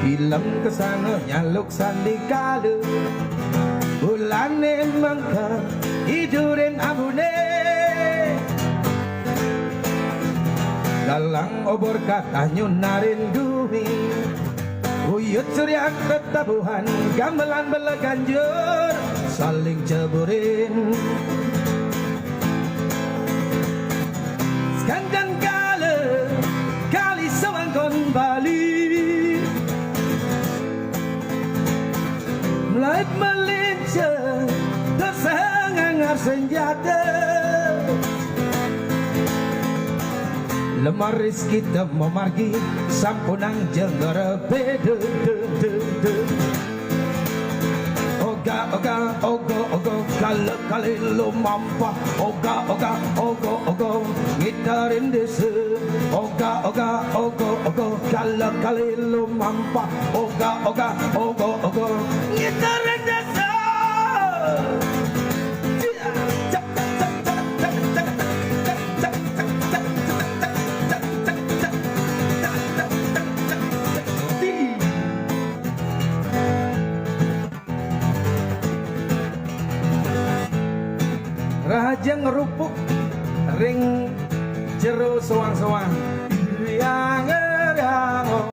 Film kesana nyaluk sandi kala bulane mangka hidurin abune dalang obor kata nyunarin dumi uyut surya ketabuhan gamelan belaganjur saling ceburin sekandan kala kali sewangkon Bali Melaut melincah tersangangar senjata lemar rizki temu margi sampunang jenggara beda oga oga ogo ogo kala kali lumampa oga oga ogo ogo gitarin desa oga oga ogo ogo kala kali lumampa oga oga ogo ogo gitarin desa Raja ngerupuk ring jero soang-soang